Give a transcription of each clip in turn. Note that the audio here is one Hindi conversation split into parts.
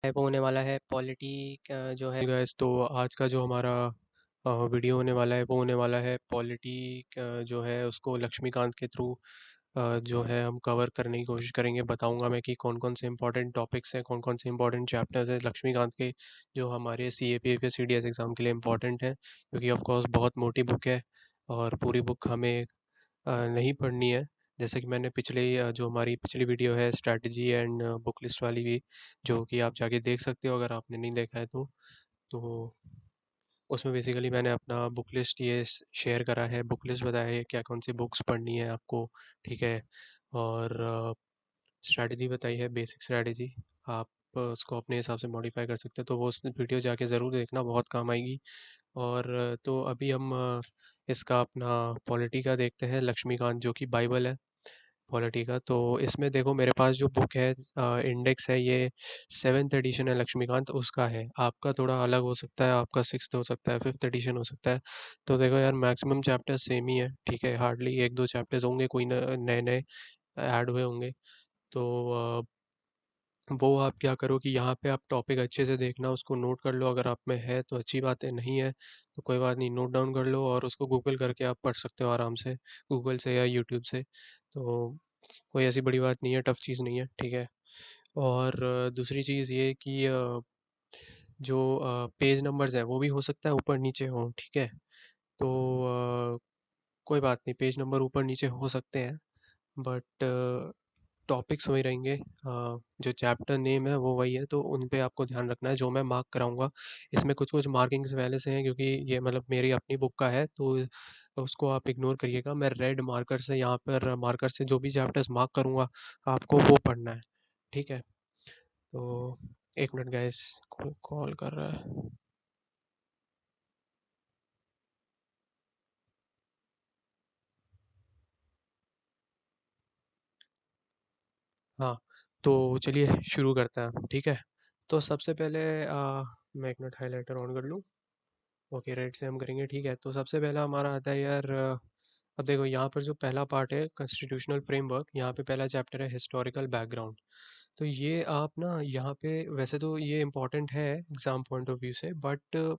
वो होने वाला है पॉलिटी जो है गैस। तो आज का जो हमारा वीडियो होने वाला है वो होने वाला है पॉलिटी जो है उसको लक्ष्मीकांत के थ्रू जो है हम कवर करने की कोशिश करेंगे। बताऊंगा मैं कि कौन कौन से इंपॉर्टेंट टॉपिक्स हैं, कौन कौन से इंपॉर्टेंट चैप्टर्स हैं लक्ष्मीकांत के, जो हमारे सी ए पी एफ या सी डी एस एग्ज़ाम के लिए इम्पॉर्टेंट है, क्योंकि ऑफ कोर्स बहुत मोटी बुक है और पूरी बुक हमें नहीं पढ़नी है। जैसे कि मैंने जो हमारी पिछली वीडियो है स्ट्रैटेजी एंड बुक लिस्ट वाली भी, जो कि आप जाके देख सकते हो अगर आपने नहीं देखा है तो उसमें बेसिकली मैंने अपना बुक लिस्ट ये शेयर करा है, बुक लिस्ट बताया है क्या कौन सी बुक्स पढ़नी है आपको। ठीक है। और स्ट्रैटेजी बताई है, बेसिक स्ट्रैटेजी। आप उसको अपने हिसाब से मॉडिफाई कर सकते हैं, तो वो उस वीडियो जाके ज़रूर देखना, बहुत काम आएगी। और तो अभी हम इसका अपना पॉलिटी का देखते हैं, लक्ष्मीकांत जो कि बाइबल है पॉलिटी का। तो इसमें देखो मेरे पास जो बुक है, इंडेक्स है, ये 7th एडिशन है लक्ष्मीकांत उसका है। आपका थोड़ा अलग हो सकता है, आपका 6th हो सकता है, 5th एडिशन हो सकता है। तो देखो यार, मैक्सिमम चैप्टर सेम ही है। ठीक है, हार्डली एक दो चैप्टर्स होंगे कोई नए नए ऐड हुए होंगे। तो वो आप क्या करो कि यहाँ पे आप टॉपिक अच्छे से देखना, उसको नोट कर लो। अगर आप में है तो अच्छी बात है, नहीं है तो कोई बात नहीं, नोट डाउन कर लो और उसको गूगल करके आप पढ़ सकते हो आराम से, गूगल से या यूट्यूब से। तो कोई ऐसी बड़ी बात नहीं है, टफ चीज़ नहीं है। ठीक है। और दूसरी चीज़ ये कि जो पेज नंबर्स हैं वो भी हो सकता है ऊपर नीचे हो। ठीक है। तो कोई बात नहीं, पेज नंबर ऊपर नीचे हो सकते हैं, बट टॉपिक्स वही रहेंगे। जो चैप्टर नेम है वो वही है, तो उन पे आपको ध्यान रखना है जो मैं मार्क कराऊंगा। इसमें कुछ कुछ मार्किंग्स पहले से हैं, क्योंकि ये मतलब मेरी अपनी बुक का है, तो उसको आप इग्नोर करिएगा। मैं रेड मार्कर से यहाँ पर मार्कर से जो भी चैप्टर्स मार्क करूँगा आपको वो पढ़ना है। ठीक है। तो एक मिनट गाइस, कोई कॉल कर रहा है। हाँ, तो चलिए शुरू करते हैं। ठीक है। तो सबसे पहले मैं एक मिनट हाइलाइटर ऑन कर लूँ। ओके, राइट से हम करेंगे। ठीक है। तो सबसे पहला हमारा आता है यार, अब देखो यहाँ पर जो पहला पार्ट है कॉन्स्टिट्यूशनल फ्रेमवर्क, यहाँ पे पहला चैप्टर है हिस्टोरिकल बैकग्राउंड। तो ये आप ना यहाँ पे, वैसे तो ये इम्पोर्टेंट है एग्जाम पॉइंट ऑफ व्यू से, बट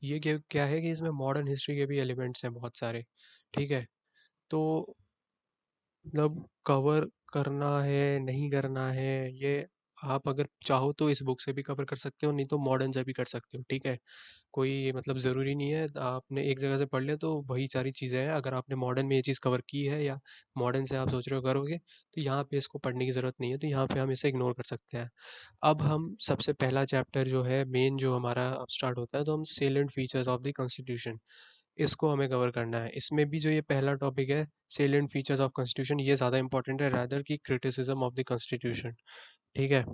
ये क्या क्या है कि इसमें मॉडर्न हिस्ट्री के भी एलिमेंट्स हैं बहुत सारे। ठीक है। तो मतलब कवर करना है नहीं करना है, ये आप अगर चाहो तो इस बुक से भी कवर कर सकते हो, नहीं तो मॉडर्न से भी कर सकते हो। ठीक है। कोई मतलब ज़रूरी नहीं है आपने एक जगह से पढ़ लिया तो वही सारी चीज़ें हैं। अगर आपने मॉडर्न में ये चीज़ कवर की है या मॉडर्न से आप सोच रहे हो करोगे, तो यहाँ पे इसको पढ़ने की ज़रूरत नहीं है, तो यहाँ पे हम इसे इग्नोर कर सकते हैं। अब हम सबसे पहला चैप्टर जो है मेन जो हमारा अब स्टार्ट होता है, तो हम salient features of the constitution, इसको हमें कवर करना है। इसमें भी जो ये पहला टॉपिक है सेलेंट फीचर्स ऑफ कॉन्स्टिट्यूशन, ये ज़्यादा इंपॉर्टेंट है रादर की क्रिटिसिज्म ऑफ द कॉन्स्टिट्यूशन। ठीक है।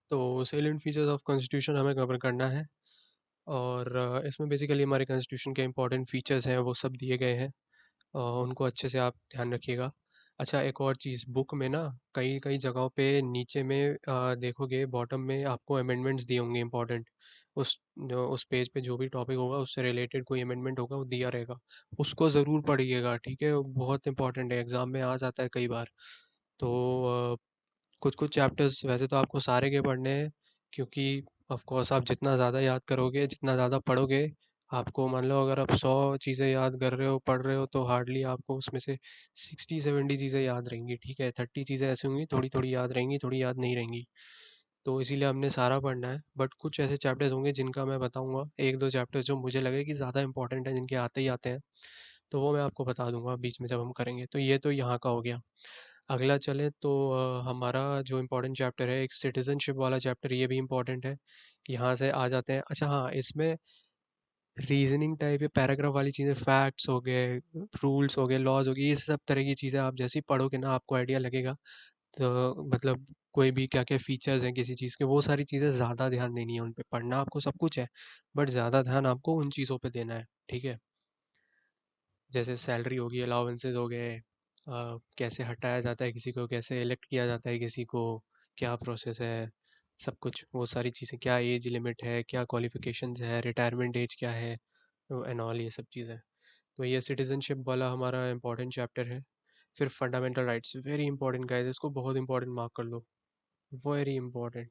तो सेलेंट फीचर्स ऑफ कॉन्स्टिट्यूशन हमें कवर करना है। और इसमें बेसिकली हमारे कॉन्स्टिट्यूशन के इंपॉर्टेंट फीचर्स हैं वो सब दिए गए हैं। उनको अच्छे से आप ध्यान रखिएगा। अच्छा, एक और चीज़, बुक में ना कई कई जगहों पे नीचे में देखोगे बॉटम में आपको अमेंडमेंट्स दिए होंगे इंपॉर्टेंट। उस पेज पे जो भी टॉपिक होगा उससे रिलेटेड कोई अमेंडमेंट होगा वो दिया रहेगा, उसको ज़रूर पढ़िएगा। ठीक है, वो बहुत इंपॉर्टेंट है, एग्ज़ाम में आ जाता है कई बार। तो कुछ कुछ चैप्टर्स वैसे तो आपको सारे के पढ़ने हैं, क्योंकि ऑफ कोर्स आप जितना ज़्यादा याद करोगे, जितना ज़्यादा पढ़ोगे, आपको मान लो अगर आप 100 चीज़ें याद कर रहे हो, पढ़ रहे हो, तो हार्डली आपको उसमें से 60-70 चीज़ें याद रहेंगी। ठीक है, 30 चीज़ें ऐसी होंगी थोड़ी थोड़ी याद रहेंगी, थोड़ी याद नहीं रहेंगी। तो इसीलिए हमने सारा पढ़ना है, बट कुछ ऐसे चैप्टर्स होंगे जिनका मैं बताऊंगा, एक दो चैप्टर्स जो मुझे लगे कि ज़्यादा इंपॉर्टेंट है, जिनके आते ही आते हैं, तो वो मैं आपको बता दूंगा बीच में जब हम करेंगे। तो ये तो यहाँ का हो गया। अगला चले तो हमारा जो इम्पोर्टेंट चैप्टर है एक सिटीजनशिप वाला चैप्टर, ये भी इम्पोर्टेंट है। यहाँ से आ जाते हैं। अच्छा हाँ, इसमें रीजनिंग टाइप या पैराग्राफ वाली चीज़ें, फैक्ट्स हो गए, रूल्स हो गए, लॉज हो गए, ये सब तरह की चीज़ें आप जैसे ही पढ़ोगे ना आपको आइडिया लगेगा। तो मतलब कोई भी क्या क्या फीचर्स हैं किसी चीज़ के, वो सारी चीज़ें ज़्यादा ध्यान देनी है उन पे। पढ़ना आपको सब कुछ है, बट ज़्यादा ध्यान आपको उन चीज़ों पे देना है। ठीक है। जैसे सैलरी होगी, अलाउंसेस हो गए, कैसे हटाया जाता है किसी को, कैसे इलेक्ट किया जाता है किसी को, क्या प्रोसेस है, सब कुछ वो सारी चीज़ें, क्या एज लिमिट है, क्या क्वालिफिकेशंस है, रिटायरमेंट एज क्या है, एंड ऑल ये सब चीज़ें। तो ये सिटीजनशिप वाला हमारा इंपॉर्टेंट चैप्टर है। फिर fundamental rights, very important guys, इसको बहुत इंपॉर्टेंट मार्क कर लो, वेरी इंपॉर्टेंट।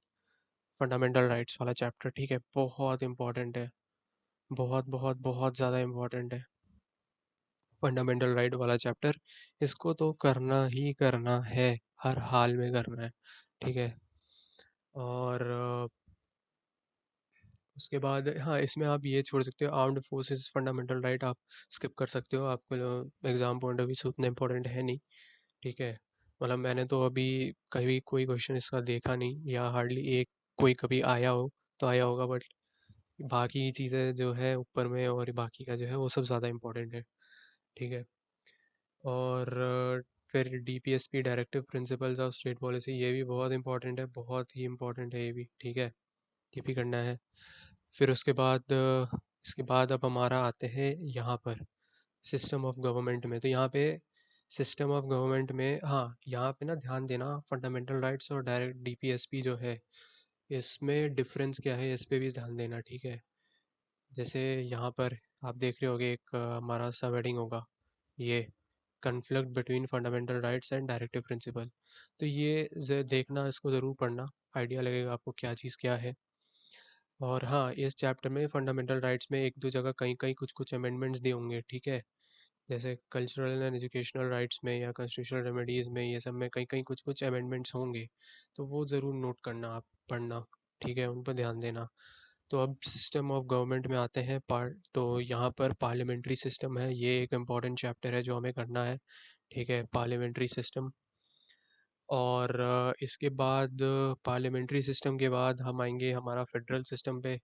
फंडामेंटल राइट्स वाला चैप्टर, ठीक है, बहुत इंपॉर्टेंट है। बहुत बहुत बहुत ज़्यादा इंपॉर्टेंट है फंडामेंटल राइट वाला चैप्टर। इसको तो करना ही करना है, हर हाल में करना है, ठीक है। और उसके बाद हाँ, इसमें आप ये छोड़ सकते हो, आर्म्ड फोर्सेस फंडामेंटल राइट आप स्किप कर सकते हो, आपको एग्जाम पॉइंट ऑफ व्यू से उतना इंपॉर्टेंट है नहीं, ठीक है। मतलब मैंने तो अभी कभी कोई क्वेश्चन इसका देखा नहीं, या हार्डली एक कोई कभी आया हो तो आया होगा, बट बाकी चीज़ें जो है ऊपर में और बाकी का जो है वो सब ज़्यादा इंपॉर्टेंट है, ठीक है। और फिर DPSP directive principles of state policy, ये भी बहुत इंपॉर्टेंट है, बहुत ही इंपॉर्टेंट है ये भी, ठीक है। ये भी करना है। फिर उसके बाद इसके बाद अब हमारा आते हैं यहाँ पर सिस्टम ऑफ गवर्नमेंट में। तो यहाँ पे सिस्टम ऑफ गवर्नमेंट में, हाँ यहाँ पे ना ध्यान देना, फंडामेंटल राइट्स और डायरेक्ट डीपीएसपी जो है इसमें डिफरेंस क्या है, इस पे भी ध्यान देना, ठीक है। जैसे यहाँ पर आप देख रहे होगे एक हमारा सब हेडिंग होगा, ये conflict between fundamental rights and directive principle. तो ये देखना, इसको ज़रूर पढ़ना, आइडिया लगेगा आपको क्या चीज़ क्या है। और हाँ, इस चैप्टर में फंडामेंटल राइट्स में एक दो जगह कहीं कहीं कुछ कुछ अमेंडमेंट्स दिए होंगे, ठीक है। जैसे कल्चरल एंड एजुकेशनल राइट्स में या कॉन्स्टिट्यूशनल रेमेडीज़ में, ये सब में कहीं कहीं कुछ कुछ अमेंडमेंट्स होंगे, तो वो ज़रूर नोट करना आप, पढ़ना, ठीक है, उन पर ध्यान देना। तो अब सिस्टम ऑफ गवर्नमेंट में आते हैं पार्ट, तो यहाँ पर पार्लियामेंट्री सिस्टम है, ये एक इम्पॉर्टेंट चैप्टर है जो हमें करना है, ठीक है, पार्लियामेंट्री सिस्टम। और इसके बाद पार्लियामेंट्री सिस्टम के बाद हम आएंगे हमारा फेडरल सिस्टम पे।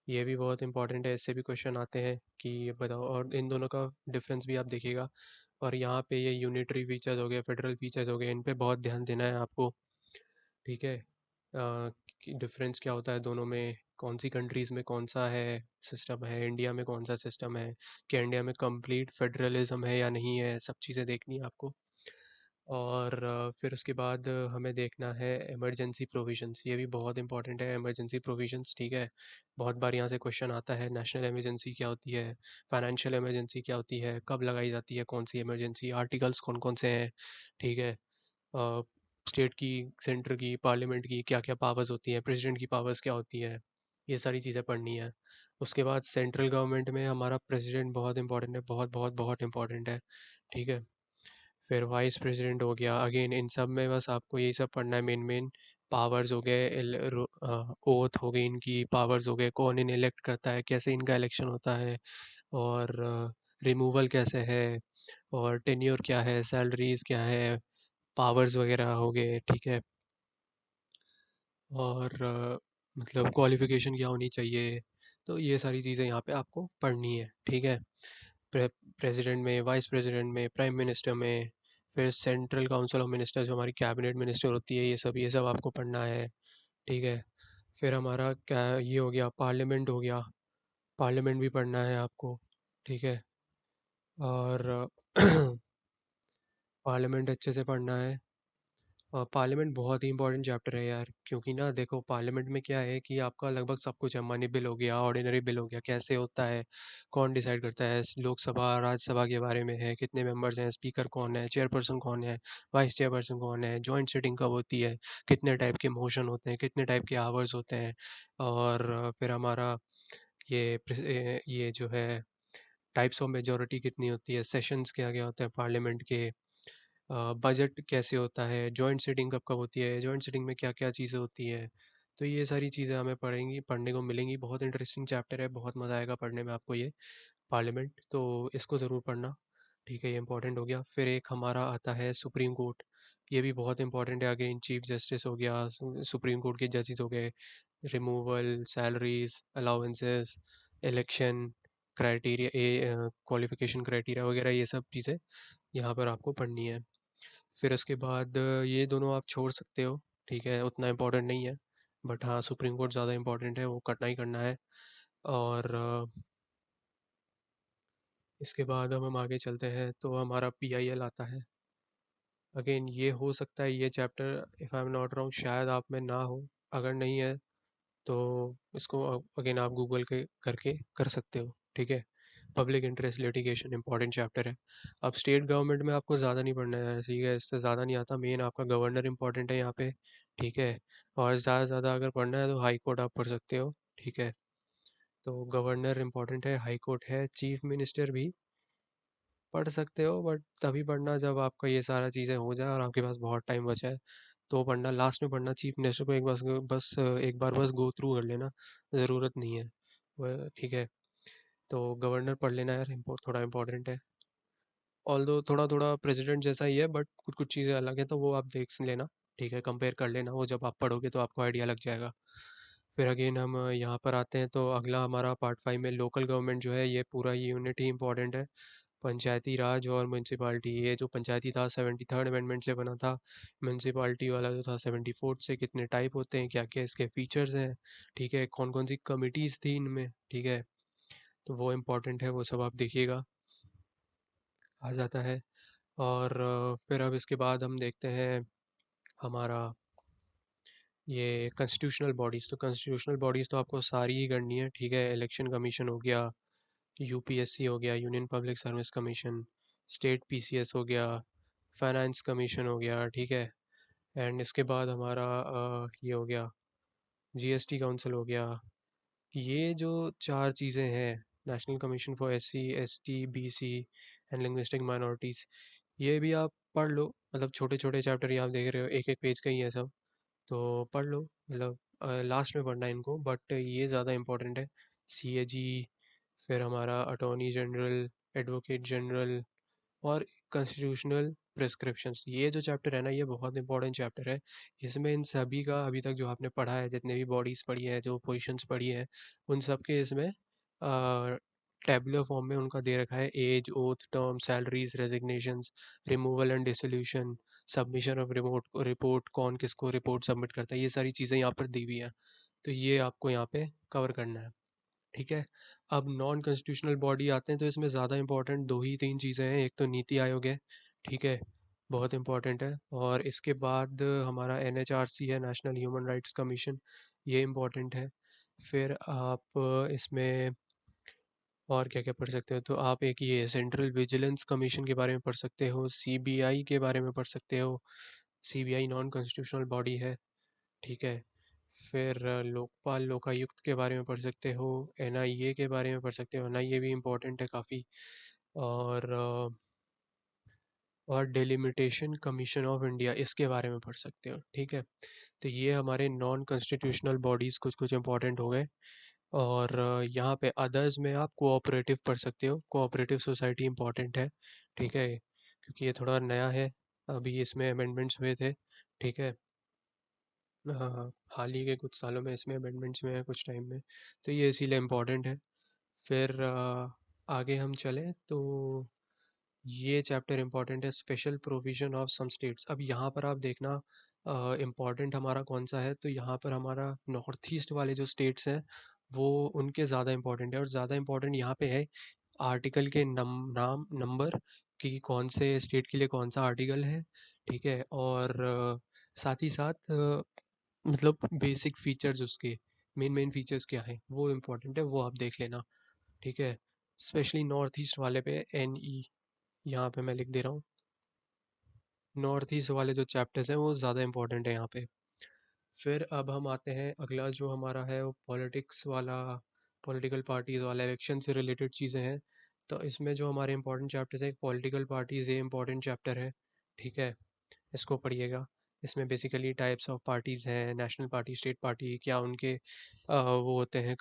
ये भी बहुत इंपॉर्टेंट है, इससे भी क्वेश्चन आते हैं कि ये बताओ, और इन दोनों का डिफरेंस भी आप देखिएगा। और यहाँ पे ये यूनिटरी फीचर्स हो गए, फेडरल फीचर्स हो गए, इन पे बहुत ध्यान देना है आपको, ठीक है। कि डिफरेंस क्या होता है दोनों में, कौन सी कंट्रीज़ में कौन सा है सिस्टम है, इंडिया में कौन सा सिस्टम है, क्या इंडिया में कंप्लीट फेडरलिज्म है या नहीं है, सब चीज़ें देखनी है आपको। और फिर उसके बाद हमें देखना है इमरजेंसी प्रोविजंस, ये भी बहुत इंपॉर्टेंट है, इमरजेंसी प्रोविजंस, ठीक है। बहुत बार यहाँ से क्वेश्चन आता है, नेशनल इमरजेंसी क्या होती है, फाइनेंशियल इमरजेंसी क्या होती है, कब लगाई जाती है, कौन सी इमरजेंसी, आर्टिकल्स कौन कौन से हैं, ठीक है। स्टेट की, सेंटर की, पार्लियामेंट की क्या क्या पावर्स होती हैं, प्रेसिडेंट की पावर्स क्या होती है, ये सारी चीज़ें पढ़नी है। उसके बाद सेंट्रल गवर्नमेंट में हमारा प्रेसिडेंट बहुत इंपॉर्टेंट है, बहुत बहुत बहुत इंपॉर्टेंट है, ठीक है। फिर वाइस प्रेसिडेंट हो गया, अगेन इन सब में बस आपको यही सब पढ़ना है, मेन मेन पावर्स हो गए, ओथ हो गई, इनकी पावर्स हो गए, कौन इन्हें इलेक्ट करता है, कैसे इनका इलेक्शन होता है, और रिमूवल कैसे है, और टेन्योर क्या है, सैलरीज क्या है, पावर्स वगैरह हो गए, ठीक है। और मतलब क्वालिफिकेशन क्या होनी चाहिए, तो ये सारी चीज़ें यहाँ पे आपको पढ़नी है, ठीक है। प्रेसिडेंट में, वाइस प्रेसिडेंट में, प्राइम मिनिस्टर में, फिर सेंट्रल काउंसिल ऑफ मिनिस्टर जो हमारी कैबिनेट मिनिस्टर होती है, ये सब आपको पढ़ना है, ठीक है। फिर हमारा क्या ये हो गया, पार्लियामेंट हो गया, पार्लियामेंट भी पढ़ना है आपको, ठीक है। और पार्लियामेंट अच्छे से पढ़ना है। पार्लियामेंट बहुत ही इंपॉर्टेंट चैप्टर है यार, क्योंकि ना देखो पार्लियामेंट में क्या है कि आपका लगभग सब कुछ है, मनी बिल हो गया, ऑर्डिनरी बिल हो गया, कैसे होता है, कौन डिसाइड करता है, लोकसभा राज्यसभा के बारे में है, कितने मेंबर्स हैं, स्पीकर कौन है, चेयरपर्सन कौन है, वाइस चेयरपर्सन कौन है, जॉइंट सिटिंग कब होती है, कितने टाइप के मोशन होते हैं, कितने टाइप के आवर्स होते हैं। और फिर हमारा ये जो है टाइप्स ऑफ मेजोरिटी कितनी होती है, सेशंस क्या क्या होते हैं पार्लियामेंट के, बजट कैसे होता है, जॉइंट सीटिंग कब कब होती है, जॉइंट सीटिंग में क्या क्या चीज़ें होती हैं। तो ये सारी चीज़ें हमें पढ़ने को मिलेंगी, बहुत इंटरेस्टिंग चैप्टर है, बहुत मज़ा आएगा पढ़ने में आपको ये पार्लियामेंट, तो इसको ज़रूर पढ़ना, ठीक है। ये इंपॉर्टेंट हो गया। फिर एक हमारा आता है सुप्रीम कोर्ट, ये भी बहुत इंपॉर्टेंट है, अगेन चीफ जस्टिस हो गया, सुप्रीम कोर्ट के जजेस हो गए, removal, salaries, allowances, election criteria, qualification criteria वगैरह, ये सब चीज़ें यहाँ पर आपको पढ़नी है। फिर उसके बाद ये दोनों आप छोड़ सकते हो, ठीक है, उतना इम्पोर्टेंट नहीं है, बट हाँ सुप्रीम कोर्ट ज़्यादा इम्पोर्टेंट है, वो करना ही करना है। और इसके बाद हम आगे चलते हैं तो हमारा पीआईएल आता है। अगेन ये हो सकता है ये chapter, if I am not wrong, शायद आप में ना हो, अगर नहीं है तो इसको अगेन आप गूगल के करके कर सकते हो, ठीक है। Public interest litigation important chapter है। अब स्टेट गवर्नमेंट में आपको ज़्यादा नहीं पढ़ना है, ठीक है, इससे ज़्यादा नहीं आता, मेन आपका गवर्नर इंपॉर्टेंट है यहाँ पे, ठीक है। और ज़्यादा से ज़्यादा अगर पढ़ना है तो हाई कोर्ट आप पढ़ सकते हो। ठीक है। तो गवर्नर इम्पोर्टेंट है, हाई कोर्ट है, चीफ मिनिस्टर भी पढ़ सकते हो, बट तभी पढ़ना जब आपका ये सारा चीज़ें हो जाए और आपके पास बहुत टाइम बचा है तो पढ़ना। लास्ट में पढ़ना। चीफ मिनिस्टर को एक बार बस गो थ्रू कर लेना, ज़रूरत नहीं है। ठीक है। तो गवर्नर पढ़ लेना यार, थोड़ा इम्पोर्टेंट है। ऑल्दो थोड़ा थोड़ा प्रेसिडेंट जैसा ही है, बट कुछ कुछ चीज़ें अलग है, तो वो आप देख लेना। ठीक है, कंपेयर कर लेना, वो जब आप पढ़ोगे तो आपको आइडिया लग जाएगा। फिर अगेन हम यहाँ पर आते हैं, तो अगला हमारा पार्ट 5 में लोकल गवर्नमेंट जो है, ये पूरा यूनिट ही इंपॉर्टेंट है। पंचायती राज और म्यूनसिपालिटी, ये जो पंचायती था 73rd अमेंडमेंट से बना था। म्यूनसिपालिटी वाला जो था 74th से। कितने टाइप होते हैं, क्या क्या इसके फीचर्स हैं, ठीक है, कौन कौन सी कमिटीज़ थी इनमें, ठीक है, तो वो इम्पोर्टेंट है, वो सब आप देखिएगा। आ जाता है। और फिर अब इसके बाद हम देखते हैं हमारा ये कॉन्स्टिट्यूशनल बॉडीज़। तो कॉन्स्टिट्यूशनल बॉडीज़ तो आपको सारी ही करनी है। ठीक है, इलेक्शन कमीशन हो गया, यूपीएससी हो गया, union public service commission, state PCS हो गया, फाइनेंस कमीशन हो गया, ठीक है। एंड इसके बाद हमारा ये हो गया, जीएसटी काउंसिल हो गया। ये जो चार चीज़ें हैं, national commission for SC ST BC and linguistic minorities, ये भी आप पढ़ लो। मतलब छोटे छोटे चैप्टर ही आप देख रहे हो, एक एक पेज का ही है सब, तो पढ़ लो। मतलब लास्ट में पढ़ना है इनको, बट ये ज़्यादा इंपॉर्टेंट है। सीएजी, फिर हमारा अटॉर्नी जनरल, एडवोकेट जनरल और कॉन्स्टिट्यूशनल प्रिस्क्रिप्शंस, ये जो चैप्टर है ना, ये बहुत इंपॉर्टेंट चैप्टर है। इसमें इन सभी का अभी तक जो आपने पढ़ा है, जितने भी बॉडीज़ पढ़ी है, जो पोजीशंस पढ़ी है, उन सब के इसमें टैबुलर फॉर्म में उनका दे रखा है। Age, oath, term, salaries, resignations, removal and dissolution, submission of remote report, कौन किसको रिपोर्ट सबमिट करता है, ये सारी चीज़ें यहाँ पर दी हुई हैं। तो ये आपको यहाँ पे कवर करना है। ठीक है। अब नॉन कॉन्स्टिट्यूशनल बॉडी आते हैं, तो इसमें ज़्यादा इंपॉर्टेंट दो ही तीन चीज़ें हैं। एक तो नीति आयोग है, ठीक है, बहुत इंपॉर्टेंट है। और इसके बाद हमारा एनएचआरसी है, नेशनल ह्यूमन राइट्स कमीशन, ये इंपॉर्टेंट है। फिर आप इसमें और क्या क्या पढ़ सकते हो, तो आप एक ये सेंट्रल विजिलेंस कमीशन के बारे में पढ़ सकते हो, सीबीआई के बारे में पढ़ सकते हो। सीबीआई नॉन कॉन्स्टिट्यूशनल बॉडी है। ठीक है। फिर लोकपाल लोकायुक्त के बारे में पढ़ सकते हो, एनआईए के बारे में पढ़ सकते हो, एनआईए भी इम्पोर्टेंट है काफ़ी। और और डेलिमिटेशन कमीशन ऑफ इंडिया, इसके बारे में पढ़ सकते हो। ठीक है। तो ये हमारे नॉन कॉन्स्टिट्यूशनल बॉडीज़ कुछ कुछ इंपॉर्टेंट हो गए। और यहाँ पे अदर्स में आप कोऑपरेटिव पढ़ सकते हो। कोऑपरेटिव सोसाइटी इंपॉर्टेंट है, ठीक है, क्योंकि ये थोड़ा नया है, अभी इसमें अमेंडमेंट्स हुए थे। ठीक है। हाँ, हाल ही के कुछ सालों में इसमें अमेंडमेंट्स में है, कुछ टाइम में, तो ये इसीलिए इम्पोर्टेंट है। फिर आगे हम चलें तो ये चैप्टर इम्पोर्टेंट है, special provision of some states. अब यहाँ पर आप देखना इम्पोर्टेंट हमारा कौन सा है, तो यहाँ पर हमारा नॉर्थ ईस्ट वाले जो स्टेट्स हैं, वो उनके ज़्यादा इम्पोर्टेंट है। और ज़्यादा इम्पोर्टेंट यहाँ पे है आर्टिकल के नाम नंबर, कि कौन से स्टेट के लिए कौन सा आर्टिकल है। ठीक है। और साथ ही साथ मतलब बेसिक फीचर्स उसके, मेन मेन फीचर्स क्या हैं, वो इम्पोर्टेंट है, वो आप देख लेना। ठीक है। स्पेशली नॉर्थ ईस्ट वाले पे एन ई, यहाँ पे मैं लिख दे रहा हूँ। नॉर्थ ईस्ट वाले जो चैप्टर्स हैं वो ज़्यादा इंपॉर्टेंट है यहाँ पे। फिर अब हम आते हैं, अगला जो हमारा है वो पॉलिटिक्स वाला, पॉलिटिकल पार्टीज़ वाला, इलेक्शन से रिलेटेड चीज़ें हैं। तो इसमें जो हमारे इंपॉर्टेंट चैप्टर्स हैं, पॉलिटिकल पार्टीज़, ये इंपॉर्टेंट चैप्टर है। ठीक है, इसको पढ़िएगा। इसमें बेसिकली टाइप्स ऑफ पार्टीज़ हैं, नेशनल पार्टी, स्टेट पार्टी, क्या उनके वो होते हैं,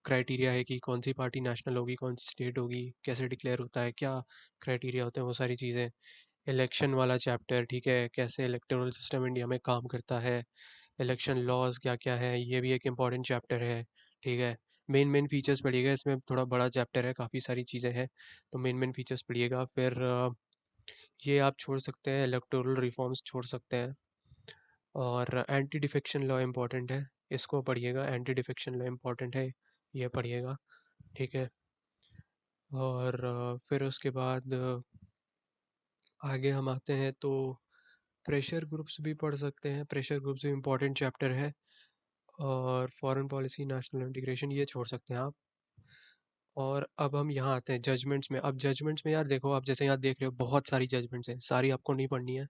क्राइटेरिया है कि कौन सी पार्टी नेशनल होगी, कौन सी स्टेट होगी, कैसे डिक्लेयर होता है, क्या क्राइटेरिया होते हैं, वो सारी चीज़ें। इलेक्शन वाला चैप्टर, ठीक है, कैसे इलेक्टोरल सिस्टम इंडिया में काम करता है, इलेक्शन लॉज क्या क्या है, ये भी एक इम्पॉर्टेंट चैप्टर है। ठीक है। मेन मेन फीचर्स पढ़िएगा, इसमें थोड़ा बड़ा चैप्टर है, काफ़ी सारी चीज़ें हैं, तो मेन मेन फीचर्स पढ़िएगा। फिर ये आप छोड़ सकते हैं, इलेक्टोरल रिफॉर्म्स छोड़ सकते हैं। और एंटी डिफेक्शन लॉ इम्पॉर्टेंट है, इसको पढ़िएगा, एंटी डिफेक्शन लॉ इम्पॉर्टेंट है, ये पढ़िएगा। ठीक है। और फिर उसके बाद आगे हम आते हैं, तो प्रेशर ग्रुप्स भी पढ़ सकते हैं, प्रेशर ग्रुप्स भी इम्पॉर्टेंट चैप्टर है। और फॉरेन पॉलिसी, नेशनल इंटीग्रेशन, ये छोड़ सकते हैं आप। और अब हम यहाँ आते हैं जजमेंट्स में। अब जजमेंट्स में यार देखो, आप जैसे यहाँ देख रहे हो बहुत सारी जजमेंट्स हैं, सारी आपको नहीं पढ़नी है,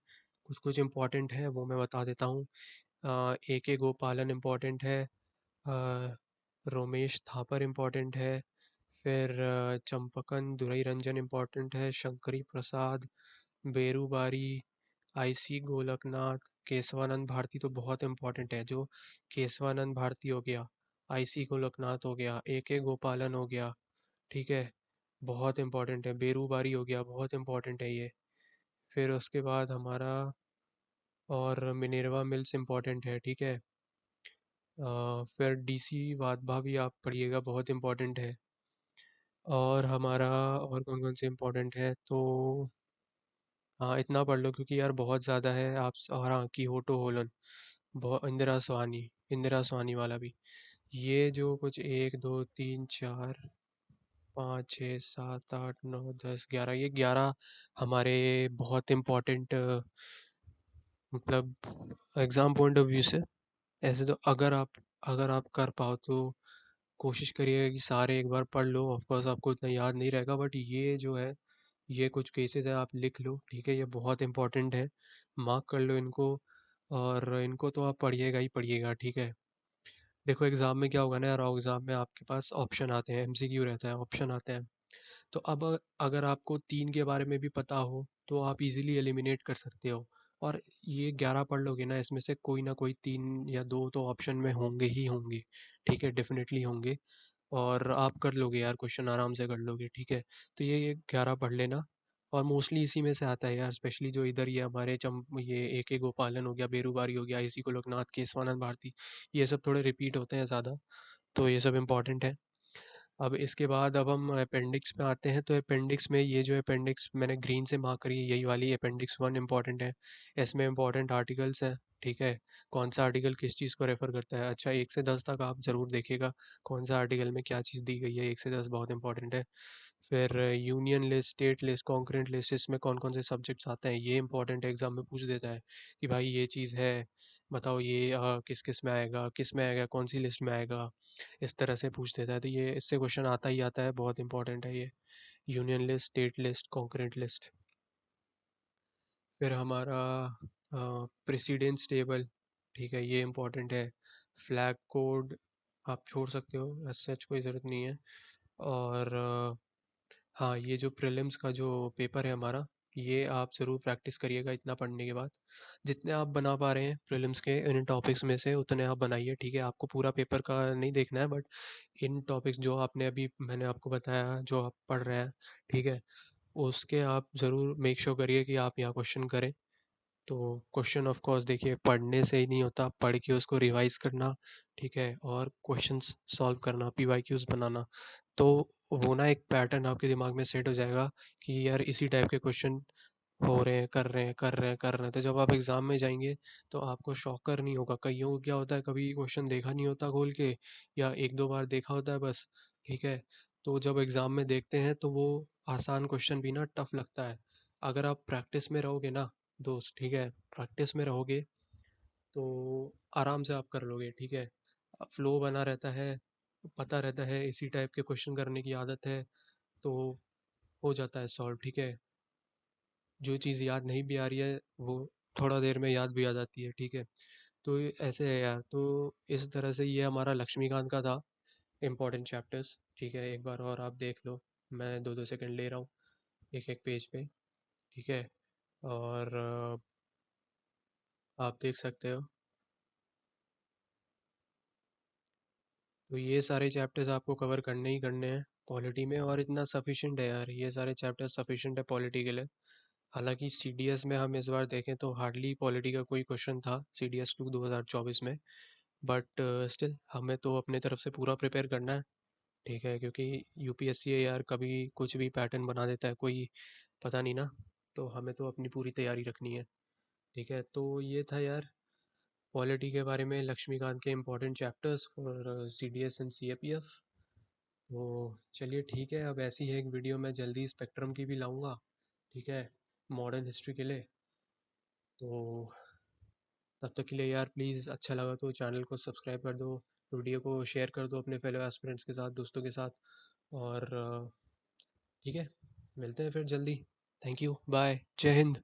कुछ कुछ इंपॉर्टेंट है वो मैं बता देता हूँ। ए के गोपालन इम्पोर्टेंट है। रोमेश थापर इम्पोर्टेंट है। फिर चंपकन दुरई रंजन इम्पोर्टेंट है। शंकरी प्रसाद, बेरूबारी, आईसी गोलकनाथ, केशवानंद भारती तो बहुत इम्पोर्टेंट है। जो केशवानंद भारती हो गया, आईसी गोलकनाथ हो गया, ए के गोपालन हो गया, ठीक है, बहुत इम्पोर्टेंट है। बेरूबारी हो गया, बहुत इम्पोर्टेंट है ये। फिर उसके बाद हमारा और मिनेरवा मिल्स इम्पोर्टेंट है, ठीक है। फिर डीसी वाधवा भी आप पढ़िएगा, बहुत इम्पोर्टेंट है। और हमारा और कौन कौन से इम्पोर्टेंट है तो हाँ, इतना पढ़ लो क्योंकि यार बहुत ज़्यादा है आप। और हाँ, कीहोटो होलन, बहुत, इंदिरा स्वानी वाला भी। ये जो कुछ 1 2 3 4 5 6 7 8 9 10 11, ये 11 हमारे बहुत इम्पोर्टेंट, मतलब एग्ज़ाम पॉइंट ऑफ व्यू से। ऐसे तो अगर आप कर पाओ तो कोशिश करिएगा कि सारे एक बार पढ़ लो। ऑफ कोर्स आपको इतना याद नहीं रहेगा, बट ये जो है, ये कुछ केसेस है, आप लिख लो, ठीक है, ये बहुत इंपॉर्टेंट है, मार्क कर लो इनको। और इनको तो आप पढ़िएगा ही पढ़िएगा, ठीक है। देखो एग्ज़ाम में क्या होगा ना यार, एग्ज़ाम में आपके पास ऑप्शन आते हैं, एमसीक्यू रहता है, ऑप्शन आते हैं। तो अब अगर आपको 3 के बारे में भी पता हो तो आप इजीली एलिमिनेट कर सकते हो। और ये 11 पढ़ लोगे ना, इसमें से कोई ना कोई 3 या 2 तो ऑप्शन में होंगे ही होंगे, ठीक है, डेफिनेटली होंगे। और आप कर लोगे यार, क्वेश्चन आराम से कर लोगे, ठीक है। तो ये 11 पढ़ लेना। और मोस्टली इसी में से आता है यार, स्पेशली जो इधर ये हमारे ये ए के गोपालन हो गया, बेरूबारी हो गया, इसी को लोकनाथ, केशवानंद भारती, ये सब थोड़े रिपीट होते हैं ज़्यादा। तो ये सब इम्पोर्टेंट है। अब इसके बाद अब हम अपेंडिक्स में आते हैं। तो अपेंडिक्स में ये जो अपेंडिक्स मैंने ग्रीन से मार्क करी है, यही वाली अपेंडिक्स 1 इम्पॉर्टेंट है। इसमें इम्पॉर्टेंट आर्टिकल्स हैं, ठीक है। कौन सा आर्टिकल किस चीज़ को रेफर करता है, अच्छा 1 से 10 तक आप ज़रूर देखिएगा कौन सा आर्टिकल में क्या चीज़ दी गई है, 1 से 10 बहुत इंपॉर्टेंट है। फिर union list, state list, concurrent list, इसमें कौन कौन से सब्जेक्ट्स आते हैं, ये इंपॉर्टेंट एग्जाम में पूछ देता है कि भाई ये चीज़ है, बताओ ये किस किस में आएगा, किस में आएगा, कौन सी लिस्ट में आएगा, इस तरह से पूछ देता है। तो ये इससे क्वेश्चन आता ही आता है, बहुत इंपॉर्टेंट है ये। Union list, state list, concurrent list. फिर हमारा प्रेसिडेंस टेबल, ठीक है, ये इम्पोर्टेंट है। फ्लैग कोड आप छोड़ सकते हो, सच कोई ज़रूरत नहीं है। और हाँ, ये जो प्रीलिम्स का जो पेपर है हमारा, ये आप ज़रूर प्रैक्टिस करिएगा इतना पढ़ने के बाद। जितने आप बना पा रहे हैं प्रीलिम्स के इन टॉपिक्स में से उतने आप बनाइए, ठीक है। आपको पूरा पेपर का नहीं देखना है, बट इन टॉपिक्स जो आपने अभी मैंने आपको बताया जो आप पढ़ रहे हैं, ठीक है, उसके आप ज़रूर मेक श्योर करिए कि आप यहाँ क्वेश्चन करें। तो क्वेश्चन ऑफ कोर्स देखिए, पढ़ने से ही नहीं होता, पढ़ के उसको रिवाइज करना, ठीक है, और क्वेश्चंस सॉल्व करना, पीवाईक्यूज बनाना। तो वो ना एक पैटर्न आपके दिमाग में सेट हो जाएगा कि यार इसी टाइप के क्वेश्चन हो रहे हैं, कर रहे हैं, कर रहे हैं, कर रहे हैं। तो जब आप एग्जाम में जाएंगे तो आपको शॉकर नहीं होगा। कईयों को क्या होता है, कभी क्वेश्चन देखा नहीं होता खोल के, या 1 2 बार देखा होता है बस, ठीक है। तो जब एग्जाम में देखते हैं तो वो आसान क्वेश्चन भी ना टफ लगता है। अगर आप प्रैक्टिस में रहोगे ना दोस्त, ठीक है, प्रैक्टिस में रहोगे तो आराम से आप कर लोगे, ठीक है। फ्लो बना रहता है, पता रहता है, इसी टाइप के क्वेश्चन करने की आदत है, तो हो जाता है सॉल्व, ठीक है। जो चीज़ याद नहीं भी आ रही है वो थोड़ा देर में याद भी आ जाती है, ठीक है। तो ऐसे है यार। तो इस तरह से ये हमारा लक्ष्मीकांत का था, इम्पोर्टेंट चैप्टर्स, ठीक है। एक बार और आप देख लो, मैं 2 2 सेकंड ले रहा हूँ एक एक पेज पे, ठीक है। और आप देख सकते हो। तो ये सारे चैप्टर्स आपको कवर करने ही करने हैं पॉलिटी में, और इतना सफिशिएंट है यार, ये सारे चैप्टर्स सफिशिएंट है पॉलिटी के लिए। हालांकि सीडीएस में हम इस बार देखें तो हार्डली पॉलिटी का कोई क्वेश्चन था, सीडीएस 2 2024 में। बट स्टिल हमें तो अपने तरफ से पूरा प्रिपेयर करना है, ठीक है, क्योंकि यूपीएससी है यार, कभी कुछ भी पैटर्न बना देता है कोई, पता नहीं ना। तो हमें तो अपनी पूरी तैयारी रखनी है, ठीक है। तो ये था यार पॉलिटी के बारे में, लक्ष्मीकांत के इम्पोर्टेंट चैप्टर्स और सीडीएस एंड सीएपीएफ। तो चलिए ठीक है, अब ऐसी है एक वीडियो मैं जल्दी स्पेक्ट्रम की भी लाऊंगा, ठीक है, मॉडर्न हिस्ट्री के लिए। तो तब तक के लिए यार प्लीज़, अच्छा लगा तो चैनल को सब्सक्राइब कर दो, वीडियो को शेयर कर दो अपने फेलो एस्पिरेंट्स के साथ, दोस्तों के साथ। और ठीक है, मिलते हैं फिर जल्दी। थैंक यू, बाय, जय हिंद।